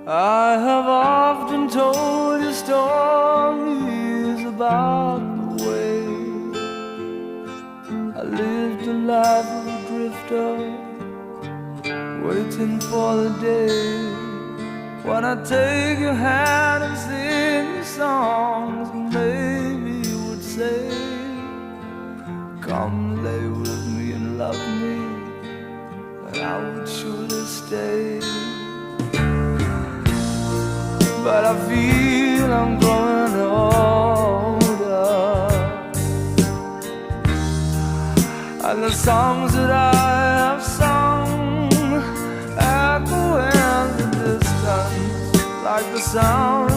I have often told you stories about the way I lived the life of a drifter, waiting for the day when I take your hand and sing you songs. Maybe you would say, come lay with me and love me, and I would surely stay. But I feel I'm growing older, and the songs that I have sung echo in the distance like the sound